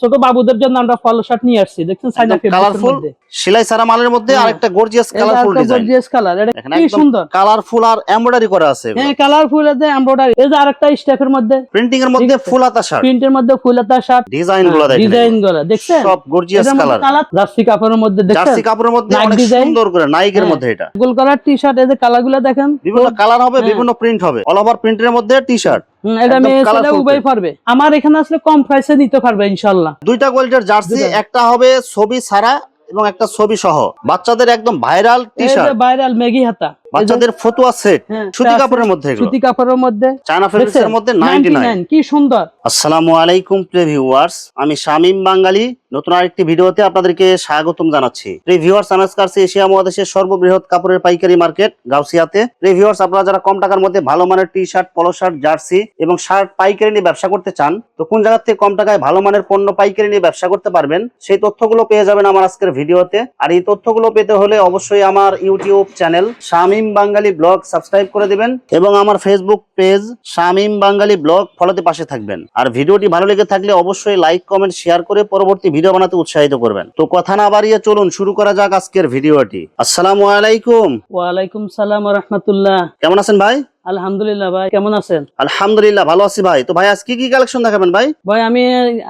ছোট বাবুদের জন্য আমরা পলো শার্ট নিয়ে আসছি, দেখছেন চায়না ফেব্রিক্সের মধ্যে সেলাই সারা মালের মধ্যে আরেকটা gorgeous colourful design. Gorgeous colour, এটা কি সুন্দর কালারফুল আর এমব্রয়ডারি করা আছে। হ্যাঁ, কালারফুল আছে এমব্রয়ডারি। এই যে আরেকটা স্টেপের মধ্যে প্রিন্টিং এর মধ্যে ফুল হাতা শার্ট, প্রিন্টের মধ্যে ফুল হাতা শার্ট, ডিজাইনগুলো দেখেন, ডিজাইনগুলো দেখছেন সব গর্জিয়াস কালার। জার্সি কাপড়ের মধ্যে দেখছেন, জার্সি কাপড়ের মধ্যে অনেক সুন্দর করে নাইকের মধ্যে এটা গোল কলার টি-শার্ট। এই যে কালারগুলো দেখেন, বিভিন্ন কালার হবে, বিভিন্ন প্রিন্ট হবে, অল ওভার প্রিন্টের মধ্যে টি-শার্ট। এটা মেয়ে ছেলে উভয় পারবে। আমার এখানে আসলে কম প্রাইসে নিতে পারবে ইনশাআল্লাহ। দুইটা কোয়ালিটির জার্সি, একটা হবে ছবি ছাড়া এবং একটা ছবি সহ। বাচ্চাদের একদম ভাইরাল টি-শার্ট, ভাইরাল মেগি হাতা, বাচ্চাদের ফতুয়া সেট, সুতি কাপড়ের মধ্যে, সুতি কাপড়ের মধ্যে, চায়না ফেব্রিক্সের মধ্যে 99। কি সুন্দর। আসসালামু আলাইকুম প্রিয় ভিউয়ার্স, আমি শামীম বাঙালি নতুন আরেকটি ভিডিওতে আপনাদেরকে স্বাগতম জানাচ্ছি। প্রিয় ভিউয়ার্স, আমার কাছে এশিয়া মহাদেশের সর্ববৃহৎ কাপড়ের পাইকারি মার্কেট গাউসিয়াতে। প্রিয় ভিউয়ার্স, আপনারা যারা কম টাকার মধ্যে ভালো মানের টি-শার্ট, পলো শার্ট, জার্সি এবং শার্ট পাইকারি নিয়ে ব্যবসা করতে চান, তো কোন জায়গা থেকে কম টাকায় ভালো মানের পণ্য পাইকারি নিয়ে ব্যবসা করতে পারবেন, সেই তথ্যগুলো পেয়ে যাবেন আমার আজকের ভিডিওতে। আর এই তথ্যগুলো পেতে হলে অবশ্যই আমার ইউটিউব চ্যানেল শামীম বাঙালি ব্লগ সাবস্ক্রাইব করে দিবেন এবং আমার ফেসবুক পেজ শামীম বাঙালি ব্লগ ফলোতে পাশে থাকবেন। আর ভিডিওটি ভালো লেগে থাকলে অবশ্যই লাইক, কমেন্ট, শেয়ার করে পরবর্তী ভিডিও বানাতে উৎসাহিত করবেন। তো কথা না বাড়িয়ে চলুন শুরু করা যাক আজকের ভিডিওটি। আসসালামু আলাইকুম। ওয়ালাইকুম সালাম ওয়া রাহমাতুল্লাহ। কেমন আছেন ভাই? আলহামদুলিল্লাহ ভাই, কেমন আছেন? আলহামদুলিল্লাহ ভালো আছি ভাই। তো ভাই আজকে কি কালেকশন দেখাবেন ভাই? ভাই আমি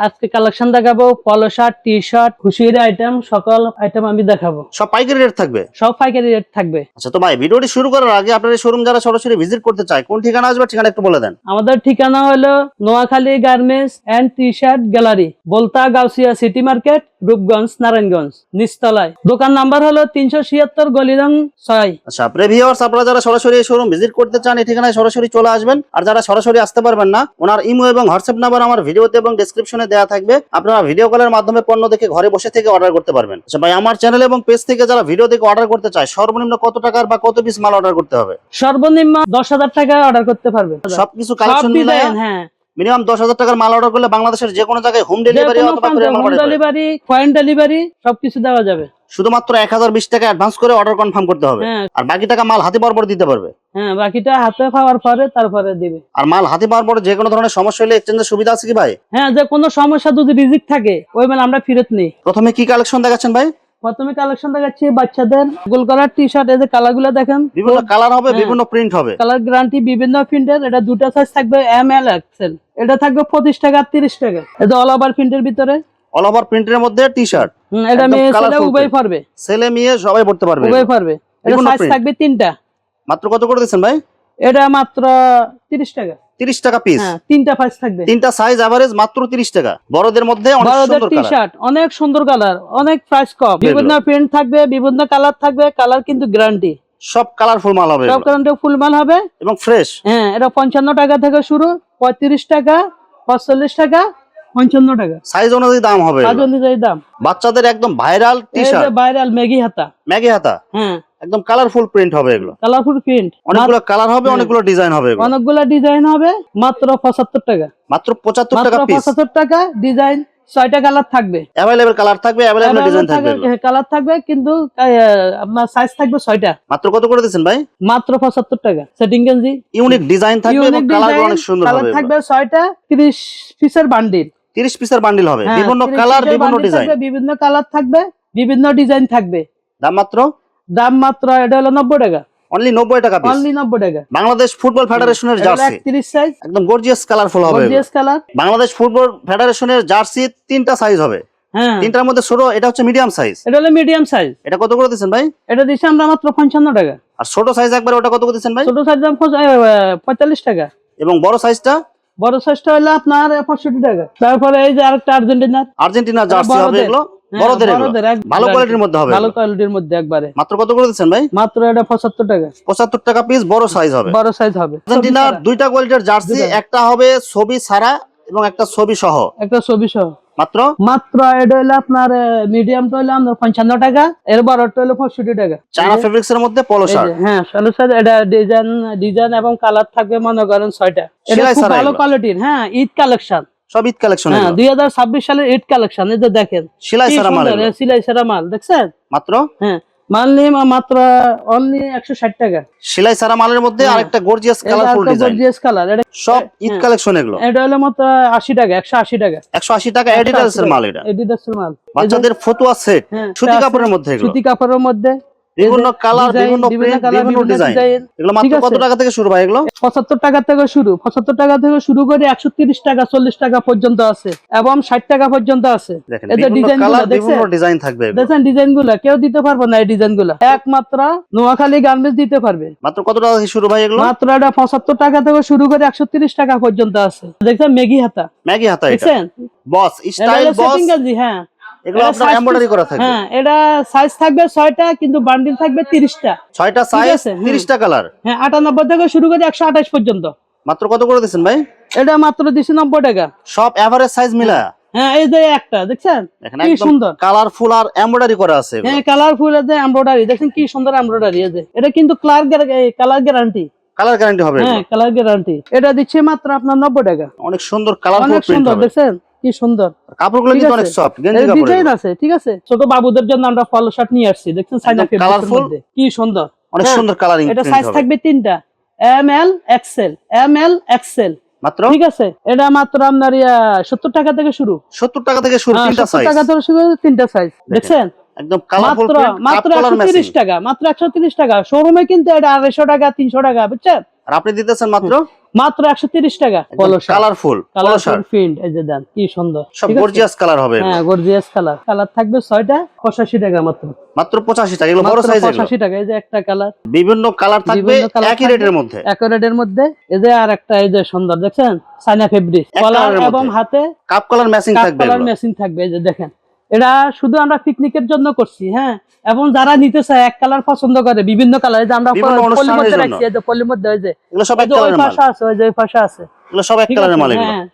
আজকে কালেকশন দেখাবো পলো শার্ট, টি-শার্ট, খুশির আইটেম, সকল আইটেম আমি দেখাবো। সব পাইকারি রেট থাকবে? সব পাইকারি রেট থাকবে। আচ্ছা, তো ভাই ভিডিওটি শুরু করার আগে আপনার এই শোরুম যারা সরাসরি ভিজিট করতে চায়, কোন ঠিকানা আসবে ঠিকানা একটু বলে দেন। আমাদের ঠিকানা হলো Noakhali garments and T shirt gallery, Bolta Gausia city market, Rupganj, Narayanganj, নিচতলায়। দোকান নাম্বার হলো 376 গলিরং 6। আচ্ছা প্রিয় ভিউয়ার্স, আপনারা যারা সরাসরি এই শোরুম ভিজিট করতে চান, এই ঠিকানায় সরাসরি চলে আসবেন। আর যারা সরাসরি আসতে পারবেন না, ওনার ইমো এবং হোয়াটসঅ্যাপ নাম্বার আমার ভিডিওতে এবং ডেসক্রিপশনে দেওয়া থাকবে। আপনারা ভিডিও কলের মাধ্যমে পণ্য দেখে ঘরে বসে থেকে অর্ডার করতে পারবেন। আচ্ছা ভাই, আমার চ্যানেল এবং পেজ থেকে যারা ভিডিও দেখে অর্ডার করতে চায়, সর্বনিম্ন কত টাকার বা কত পিস মাল অর্ডার করতে হবে? সর্বনিম্ন 10,000 টাকা অর্ডার করতে পারবে। সবকিছু কালেকশন মিলায় হ্যাঁ, মিনিমাম 10,000 টাকার মাল অর্ডার করলে বাংলাদেশের যে কোনো জায়গায় হোম ডেলিভারি অথবা কুরিয়ার মাল ডেলিভারি, কয়েন ডেলিভারি সবকিছু দেওয়া যাবে। শুধুমাত্র 1020 টাকা অ্যাডভান্স করে অর্ডার কনফার্ম করতে হবে। আর বাকি টাকা মাল হাতে পাওয়ার পর দিতে পারবে। হ্যাঁ, বাকিটা হাতে পাওয়ার পরে তারপরে দিবে। আর মাল হাতে পাওয়ার পরে যে কোনো ধরনের সমস্যা হলে এক্সচেঞ্জের সুবিধা আছে কি ভাই? হ্যাঁ, যে কোনো সমস্যা যদি রিজেক্ট থাকে ওই মাল আমরা ফেরত নেই। প্রথমে কি কালেকশন দেখাচ্ছেন ভাই? প্রথমে কালেকশন দেখাচ্ছি বাচ্চাদের গোল কলার টি-শার্ট। এই যে কালারগুলো দেখেন, বিভিন্ন কালার হবে, বিভিন্ন প্রিন্ট হবে, কালার গ্যারান্টি, বিভিন্ন প্রিন্টের। এটা দুটো সাইজ থাকবে, এম এল এক্সেল। এটা থাকবে 25 টাকা 30 টাকা। এটা অল ওভার প্রিন্টের ভিতরে, অল ওভার প্রিন্টের মধ্যে টি-শার্ট। এটা মেয়ে ছেলে উভয় পারবে, ছেলে মেয়ে সবাই পড়তে পারবে, উভয় পারবে। এটা সাইজ থাকবে 3টা। মাত্র কত করে দিচ্ছেন ভাই? এটা মাত্র 30 টাকা। 30 টাকা পিস। হ্যাঁ, 3টা সাইজ থাকবে, 3টা সাইজ, এভারেজ মাত্র 30 টাকা। বড়দের মধ্যে অনেক সুন্দর টি-শার্ট, অনেক সুন্দর কালার, অনেক প্রাইস কম। বিভিন্ন প্রিন্ট থাকবে, বিভিন্ন কালার থাকবে, কালার কিন্তু গ্যারান্টি। সব কালারফুল মাল হবে, সব কালার ফুল মাল হবে এবং ফ্রেশ। হ্যাঁ, এটা 55 টাকা থেকে শুরু, 35 টাকা, 45 টাকা, 55 টাকা। সাইজ অনুযায়ী দাম হবে, সাইজ অনুযায়ী দাম। বাচ্চাদের একদম ভাইরাল টি-শার্ট, ভাইরাল মেগি হাতা, ম্যাগি হাতা। হ্যাঁ, একদম কালারফুল প্রিন্ট হবে এগুলো, কালারফুল প্রিন্ট, অনেকগুলো কালার হবে, অনেকগুলো ডিজাইন হবে, অনেকগুলো ডিজাইন হবে। মাত্র 75 টাকা। মাত্র 75 টাকা পিস। 75 টাকা। ডিজাইন 6টা কালার থাকবে, अवेलेबल কালার থাকবে, अवेलेबल ডিজাইন থাকবে, কালার থাকবে, কিন্তু আপনার সাইজ থাকবে 6টা। মাত্র কত করে দিবেন ভাই? মাত্র 75 টাকা। সেটিং গেঞ্জি, ইউনিক ডিজাইন থাকবে এবং কালার অনেক সুন্দর হবে। কালার থাকবে 6টা, 30 পিসের বান্ডিল, 30 পিসের বান্ডিল হবে, বিভিন্ন কালার, বিভিন্ন ডিজাইন, বিভিন্ন কালার থাকবে, বিভিন্ন ডিজাইন থাকবে। দাম মাত্র এটা হলো 90 টাকা। অনলি 90 টাকা পিস। অনলি 90 টাকা। বাংলাদেশ ফুটবল ফেডারেশনের জার্সি 31 সাইজ, একদম গর্জিয়াস কালারফুল হবে, গর্জিয়াস কালার। বাংলাদেশ ফুটবল ফেডারেশনের জার্সি 3টা সাইজ হবে। হ্যাঁ, 3টার মধ্যে ছোট, এটা হচ্ছে মিডিয়াম সাইজ। এটা হলো মিডিয়াম সাইজ। এটা কত করে দিবেন ভাই? এটা দিছি আমরা মাত্র 55 টাকা। আর ছোট সাইজ একবার ওটা কত করে দিবেন ভাই? ছোট সাইজ দাম 45 টাকা। এবং বড় সাইজটা? বড় সাইজটা হলো আপনার 65 টাকা। তারপরে এই যে আরেকটা আর্জেন্টিনা জার্সি হবে, এগুলো বড়দের, ভালো কোয়ালিটির মধ্যে হবে, ভালো কোয়ালিটির মধ্যে একবারে। মাত্র কত করে দিচ্ছেন ভাই? মাত্র এটা 75 টাকা। 75 টাকা পিস, বড় সাইজ হবে, বড় সাইজ হবে। আর্জেন্টিনার দুইটা কোয়ালিটির জার্সি, একটা হবে ছবি ছাড়া এবং একটা ছবি সহ, একটা ছবি সহ। মাত্র এটা হলো আপনার মিডিয়ামটা হলো আপনার 55 টাকা, এর বড়টা হলো 65 টাকা। চায়না ফেব্রিক্স এর মধ্যে পলো শার্ট। হ্যাঁ, পলো শার্ট। এটা ডিজাইন এবং কালার থাকবে মনে করেন 6টা। এটা খুব ভালো কোয়ালিটির। হ্যাঁ, ঈদ কালেকশন, সব ঈদ কালেকশন। হ্যাঁ, 2026 সালের ঈদ কালেকশন। এই যে দেখেন, সেলাই সারা মাল, সেলাই সারা মাল দেখছেন মাত্র। হ্যাঁ, মাল নিয়ে মাত্র অনলি 160 টাকা। সেলাই সারা মালের মধ্যে হ্যাঁ। আরেকটা gorgeous colourful design, gorgeous colour, এটা সব ঈদ কালেকশন এগুলো। এটা হলো মাত্র 80 টাকা, 180 টাকা। 180 টাকা এডিডাস এর মাল, এটা এডিডাস এর মাল। বাচ্চাদের ফতুয়া সেট, হ্যাঁ, সুতি কাপড়ের মধ্যে এগুলো, সুতি কাপড়ের মধ্যে বিভিন্ন কালার, বিভিন্ন প্রিন্ট, বিভিন্ন ডিজাইন। এগুলো মাত্র কত টাকা থেকে শুরু ভাই? এগুলো 75 টাকা থেকে শুরু, 75 টাকা থেকে শুরু করে 130 টাকা, 40 টাকা পর্যন্ত আছে এবং 60 টাকা পর্যন্ত আছে। দেখেন এই যে বিভিন্ন ডিজাইনগুলো কালার, দেখছেন, বিভিন্ন ডিজাইন থাকবে এগুলো। দেখেন ডিজাইনগুলো কেউ দিতে পারবে না, এই ডিজাইনগুলো একমাত্র নোয়াখালী গার্মেন্টস দিতে পারবে। মাত্র কত টাকা থেকে শুরু ভাই এগুলো? মাত্র এটা 75 টাকা থেকে শুরু করে 130 টাকা পর্যন্ত আছে। দেখছেন ম্যাগি হাতা, ম্যাগি হাতা, এটা দেখছেন বস স্টাইল বস, সেটিং গেঞ্জি। হ্যাঁ, এগুলো এটা আপনার size এমব্রয়ডারি করা থাকবে। হ্যাঁ, এটা সাইজ থাকবে 6টা, কিন্তু বান্ডিল থাকবে 30টা। 6টা ঠিক সাইজ, আছে, 30টা কালার। হ্যাঁ, 98 থেকে শুরু করে 128 পর্যন্ত। মাত্র কত করে দিচ্ছেন ভাই? এটা মাত্র দিছি 90 টাকা। সব এভারেজ সাইজ মিলা। হ্যাঁ, এই যে একটা দেখছেন দেখেন কি একদম সুন্দর, কালারফুল আর এমব্রয়ডারি করা আছে এগুলো। হ্যাঁ কালারফুল আছে এমব্রয়ডারি, দেখেন কি সুন্দর এমব্রয়ডারি আছে। এটা কিন্তু কালার গ্যারান্টি। কালার গ্যারান্টি হবে হ্যাঁ, এগুলো। Colour guarantee. এটা দিচ্ছে মাত্র আপনার 90 টাকা। অনেক সুন্দর কালারফুল অনেক প্রিন্ট সুন্দর, হবে। দেখছেন কি সুন্দর কাপড়গুলো ঠিক কিন্তু আছে? অনেক সফট, গেঞ্জি এর কাপড় ডিজাইন এগুলো। আছে, ঠিক আছে। ছোট বাবুদের জন্য আমরা ফলো শার্ট নিয়ে আসছি, দেখছেন সাইনা একদম ফেব্রিক্সের colourful, মধ্যে কি সুন্দর। অনেক হ্যাঁ, সুন্দর কালারিং এটা প্রিন্ট সাইজ হবে। থাকবে 3টা, M L XL, M L XL. মাত্র ঠিক আছে, এটা মাত্র আপনার 70 টাকা থেকে শুরু। 70 টাকা থেকে শুরু, তিনটা 70 সাইজ। টাকা থেকে শুরু, 3টা সাইজ। দেখছেন একদম কালারফুল মাত্র প্রিন্ট, মাত্র কালার ম্যাচিং। 130 টাকা, মাত্র 130 টাকা। শোরুমে কিন্তু এটা 250 টাকা, 300 টাকা, বুঝছেন? আর আপনি দিতেছেন মাত্র মাত্র 130 টাকা। কালারফুল কালারফুল প্রিন্ট, এই যে দেন কি সুন্দর, সব ঠিক আছে? গর্জিয়াস কালার হবে এগুলো। হ্যাঁ, গর্জিয়াস কালার। কালার থাকবে 6টা, 85 টাকা মাত্র। মাত্র 85 টাকা, এগুলো বড় মাত্র সাইজ এগুলো। 85 টাকা। এই যে একটা কালার, বিভিন্ন কালার থাকবে বিভিন্ন কালার একই রেটের মধ্যে। একই রেটের মধ্যে। এই যে আরেকটা, এই যে সুন্দর, দেখছেন সাইনা ফেব্রিক, এক কলার কালারের এবং মধ্যে। হাতে কাপ কালার ম্যাচিং কাপ থাকবে কালার এগুলো। ম্যাচিং থাকবে। এই যে দেখেন, এটা শুধু আমরা পিকনিকের জন্য করছি। হ্যাঁ, এবং যারা নিতে চায় এক কালার পছন্দ করে, বিভিন্ন কালার, এই যে আমরা বিভিন্ন পলির অনুষ্ঠানের মধ্যে জন্য। রাখছি, এই যে পলির মধ্যে, এই যে এগুলো সব এক ওই কালারের মাল। পাশে আছে, ওই যে ওই পাশে আছে। এগুলো সব এক ঠিক কালারের আছে, মাল এগুলো। হ্যাঁ।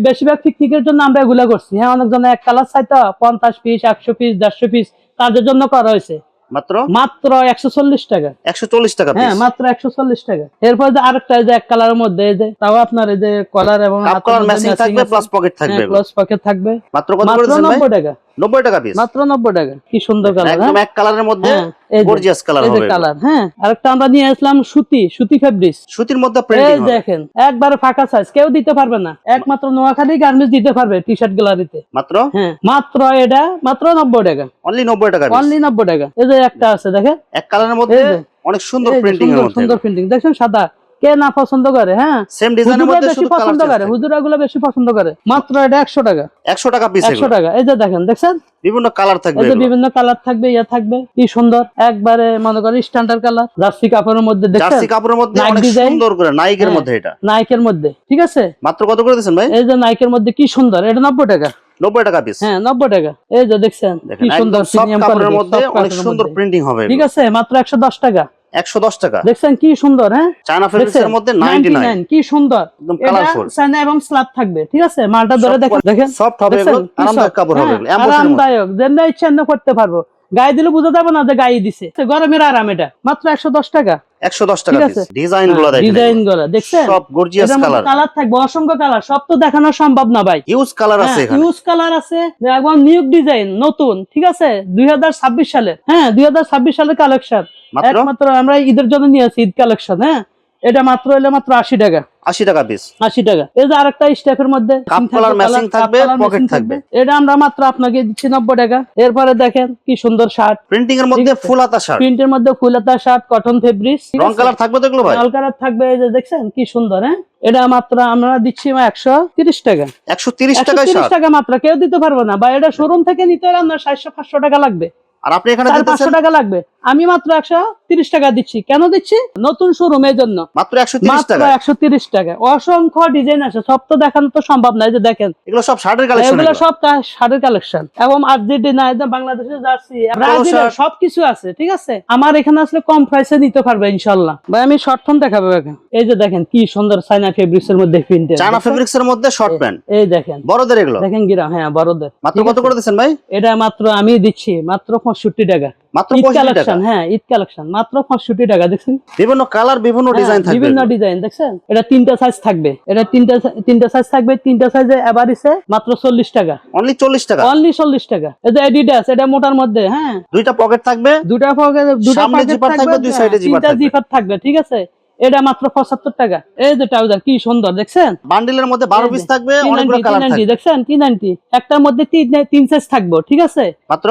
বেশিরভাগ পিকনিকের জন্য আমরা এগুলা করছি। হ্যাঁ, অনেকজন এক কালার চাইতো, 50 পিস, 100 পিস, 150 পিস, তাদের জন্য করা হয়েছে। মাত্র মাত্র 140 টাকা। 140 টাকা হ্যাঁ, পিস। মাত্র 140 টাকা। এরপর যে আরেকটা, এই যে এক কালারের মধ্যে, এই যে তাও আপনার এই যে কলার এবং কাপ কালার ম্যাচিং থাকবে, প্লাস পকেট থাকবে এগুলো। প্লাস পকেট থাকবে। মাত্র কত মাত্র করে দিচ্ছেন ভাই? 90 টাকা। 90 টাকা পিস। মাত্র 90 টাকা। কি সুন্দর কালার, একদম এক কালারের মধ্যে গর্জিয়াস কালার এই যে হবে এগুলো। কালার। হ্যাঁ, আরেকটা আমরা নিয়ে আসলাম সুতি ফেব্রিক্স। সুতির মধ্যে এই প্রিন্টিং হবে। দেখেন একবারে ফাঁকা সাইজ, কেউ দিতে পারবে না, একমাত্র নোয়াখালী গার্মেন্টস দিতে পারবে টি শার্ট গ্যালারিতে। মাত্র হ্যাঁ, মাত্র এটা মাত্র 90 টাকা। অনলি 90 টাকা পিস। অনলি 90 টাকা। এই যে একটা আছে, দেখেন এক কালারের মধ্যে এই যে, অনেক সুন্দর এই যে প্রিন্টিং এর সুন্দর মধ্যে। সুন্দর প্রিন্টিং, দেখেন সাদা। কে না পছন্দ করে? হ্যাঁ, সেম ডিজাইনের হুজুরা মধ্যে বেশি শুধু কালার পছন্দ করে, হুজুরা গুলো বেশি পছন্দ করে। মাত্র এটা 100 টাকা। 100 টাকা পিস 100 এগুলো। টাকা। এই যে দেখেন, দেখছেন বিভিন্ন কালার থাকবে এই যে এগুলো। বিভিন্ন কালার থাকবে, ইয়ে থাকবে, কি সুন্দর একবারে মনে করেন স্ট্যান্ডার্ড কালার। জার্সি কাপড়ের মধ্যে, দেখছেন জার্সি কাপড়ের মধ্যে নাইক অনেক ডিজাইন। সুন্দর করে, নাইকের হ্যাঁ, মধ্যে এটা। নাইকের মধ্যে, ঠিক আছে। মাত্র কত করে দিচ্ছেন ভাই? এই যে নাইকের মধ্যে কি সুন্দর, এটা 90 টাকা। 90 টাকা পিস। হ্যাঁ, 90 টাকা। এই যে দেখছেন দেখেন কি সুন্দর একদম সফট প্রিমিয়াম কাপড়ের কোয়ালিটি, মধ্যে অনেক সুন্দর প্রিন্টিং হবে ঠিক এগুলো। আছে। মাত্র 110 টাকা। 110 টাকা। দেখছেন কি সুন্দর। হ্যাঁ, চায়না ফেব্রিক্সের মধ্যে 99। কি সুন্দর, একদম এটা কালারফুল। চায়না এবং স্ল্যাব থাকবে, ঠিক আছে। মালটা ধরে দেখেন, দেখেন সফট হবে দেখছেন এগুলো, কি আরামদায়ক soft। কাপড় হবে হ্যাঁ, এগুলো, এমব্রয়ডারির মধ্যে। আরামদায়ক, যেন ইচ্ছা এমনি করতে পারবো। গায়ে দিলে বোঝা যাবে না যে গায়ে দিছে। গরমের আরাম। এটা মাত্র 110 টাকা। 110 টাকা ঠিক পিস। আছে। ডিজাইন গুলো দেখেন, ডিজাইন গুলো দেখছেন, সব গর্জিয়াস এটার মধ্যে কালার। কালার থাকবে অসংখ্য কালার, সব তো দেখানো সম্ভব না ভাই। ইউজ কালার আছে এখানে। ইউজ কালার আছে, একদম নিউ ডিজাইন, নতুন, ঠিক আছে। 2026 সালের, হ্যাঁ 2026 সালের কালেকশন। মাত্র একমাত্র আমরা ঈদের জন্য নিয়ে আসি, ঈদ কালেকশন। হ্যাঁ, এটা মাত্র হলো মাত্র 80 টাকা। 80 টাকা পিস। 80 টাকা। এই যে আরেকটা স্টেপের মধ্যে কাপ কালার ম্যাচিং থাকবে, পকেট থাকবে। এটা আমরা মাত্র আপনাকে দিচ্ছি 90 টাকা। এরপরে দেখেন কি সুন্দর শার্ট, প্রিন্টিং এর মধ্যে ফুল হাতা শার্ট। প্রিন্টের মধ্যে ফুলহাতা শার্ট, কটন ফেব্রিক, রং কালার থাকবে তো এগুলো ভাই? লাল কালার থাকবে। এই যে দেখছেন কি সুন্দর। হ্যাঁ, এটা মাত্র আমরা দিচ্ছি 130 টাকা। 130 টাকায় 130 শার্ট। টাকা মাত্র, কেউ দিতে পারবো না। বা এটা শোরুম থেকে নিতে হলে আপনার 700-500 টাকা লাগবে, আর আপনি এখানে 400-500 দিতেছেন টাকা লাগবে। আমি মাত্র 130 টাকা দিচ্ছি। কেন দিচ্ছি? নতুন শোরুম, এই জন্য। মাত্র 130 মাত্র টাকা। 130 টাকা। অসংখ্য ডিজাইন আছে, সব তো দেখানো তো সম্ভব নয়। যে দেখেন এগুলো সব শার্টের কালেকশন। এগুলো সব শার্টের কালেকশন এবং আর্জেন্টিনা, বাংলাদেশের জার্সি, ব্রাজিলের সবকিছু আছে, ঠিক আছে। আমার এখানে আসলে কম প্রাইসে নিতে পারবে ইনশাআল্লাহ। ভাই আমি শর্ট ফর্ম দেখাবো এখন। এই যে দেখেন কি সুন্দর চায়না ফেব্রিক্স এর মধ্যে প্রিন্টেড, চায়না ফেব্রিক্স এর মধ্যে শর্ট প্যান্ট। এই দেখেন বড়দের এগুলো দেখেন গিরা, হ্যাঁ বড়দের। মাত্র কত করে দিচ্ছেন ভাই? এটা মাত্র আমি দিচ্ছি মাত্র 65 টাকা। মাত্র ঈদ 65 কালেকশন, টাকা। হ্যাঁ ঈদ কালেকশন মাত্র 65 টাকা দেখছেন। বিভিন্ন কালার বিভিন্ন ডিজাইন থাকবে। বিভিন্ন ডিজাইন দেখছেন। এটা তিনটা সাইজ থাকবে, এটা তিনটা সাইজ থাকবে, তিনটা সাইজে এভারেজে মাত্র 40 টাকা। অনলি 40 টাকা। অনলি 40 টাকা। এই যে অ্যাডিডাস, এটা মোটার মধ্যে, হ্যাঁ দুইটা পকেট থাকবে, দুটা পকেট সামনে জিপার থাকবে, দুই সাইডে জিপার তিনটা থাকবে। জিপার থাকবে, ঠিক আছে। এটা মাত্র 75 টাকা। এই যে ট্রাউজার কি সুন্দর দেখছেন। বান্ডিলের মধ্যে 12 পিস থাকবে, অনেকগুলো কালার থাকবে। দেখছেন 390, একটার মধ্যে তিন সাইজ থাকবে, ঠিক আছে। মাত্র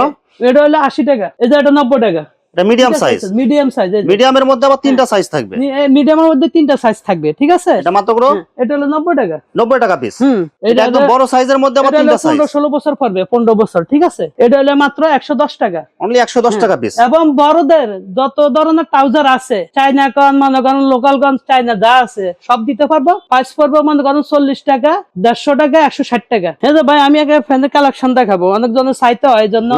এটা হলো 80 টাকা। এই যে এটা 90 টাকা। এটা মিডিয়াম সাইজ। Medium size. মিডিয়ামের মধ্যে আবার তিনটা সাইজ থাকবে। মিডিয়ামের মধ্যে তিনটা সাইজ থাকবে, ঠিক আছে। এটা মাত্র এটা হলো 90 টাকা। 90 টাকা পিস। এটা একদম বড় সাইজের মধ্যে আবার তিনটা সাইজ। 15-16 বছর পড়বে, 15 বছর, ঠিক আছে। এটা হলো মাত্র 110 টাকা। অনলি 110 টাকা পিস। এবং বড়দের যত ধরনের ট্রাউজার আছে, চাইনা কন, মনে করেন লোকাল গঞ্জ, চাইনা যা আছে সব দিতে পারবো। প্রাইস পড়বো মনে করেন 40 টাকা, 150 টাকা, 160 টাকা। এই যে ভাই আমি আগে ফ্যানের কালেকশন দেখাবো, অনেক জনের চাইতে হয়, এই জন্য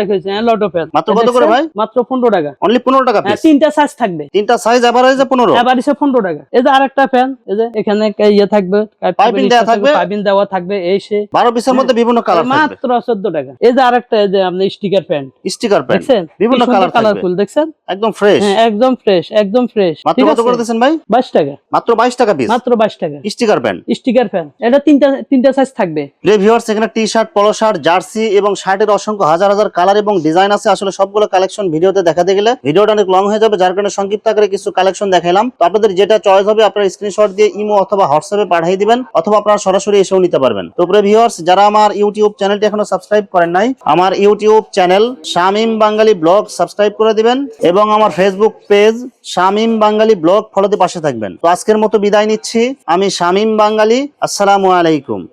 রেখেছি। লটো ফ্যান মাত্র কত করে ভাই? মাত্র 15 টাকা। অনলি 15 টাকা পিস। তিনটা সাইজ থাকবে, তিনটা সাইজ এভারেজে 15। এভারেজে 15 টাকা। এই যে আরেকটা ফ্যান, এই যে এখানে ইয়ে থাকবে, পাইপিং দেওয়া থাকবে, পাইপিং দেওয়া থাকবে। এই সে 12 পিসের মধ্যে বিভিন্ন কালার থাকবে, মাত্র 14 টাকা। এই যে আরেকটা, এই যে আপনি স্টিকার ফ্যান, স্টিকার প্যান্ট দেখছেন বিভিন্ন কালার থাকবে, কালারফুল দেখছেন, একদম ফ্রেশ। হ্যাঁ একদম ফ্রেশ, একদম ফ্রেশ। মাত্র কত করে দিবেন ভাই? 22 টাকা। মাত্র 22 টাকা পিস। মাত্র 22 টাকা। Sticker pant, sticker fan. এটা তিনটা সাইজ থাকবে। প্রিয় ভিউয়ার্স, এখানে টি-শার্ট, পলো শার্ট, জার্সি এবং শার্টের অসংখ্য হাজার হাজার কালার এবং ডিজাইন আছে। আসলে সবগুলো কালেকশন ভিডিওতে দেখাতে গেলে ভিডিওটা অনেক লং হয়ে যাবে, যার কারণে সংক্ষিপ্ত আকারে কিছু কালেকশন দেখাইলাম। তো আপনাদের যেটা চয়েস হবে আপনারা স্ক্রিনশট দিয়ে ইমো অথবা হোয়াটসঅ্যাপে পাঠিয়ে দিবেন, অথবা আপনারা সরাসরি এসেও নিতে পারবেন। তো প্রিয় ভিউয়ার্স, যারা আমার ইউটিউব চ্যানেলটি এখনো সাবস্ক্রাইব করেন নাই, আমার ইউটিউব চ্যানেল শামীম বাঙালি ব্লগ সাবস্ক্রাইব করে দিবেন এবং আমার ফেসবুক পেজ শামীম বাঙালি ব্লগ ফলোতে পাশে থাকবেন। তো আজকের মতো বিদায় নিচ্ছি, আমি শামীম বাঙালি। আসসালামু আলাইকুম।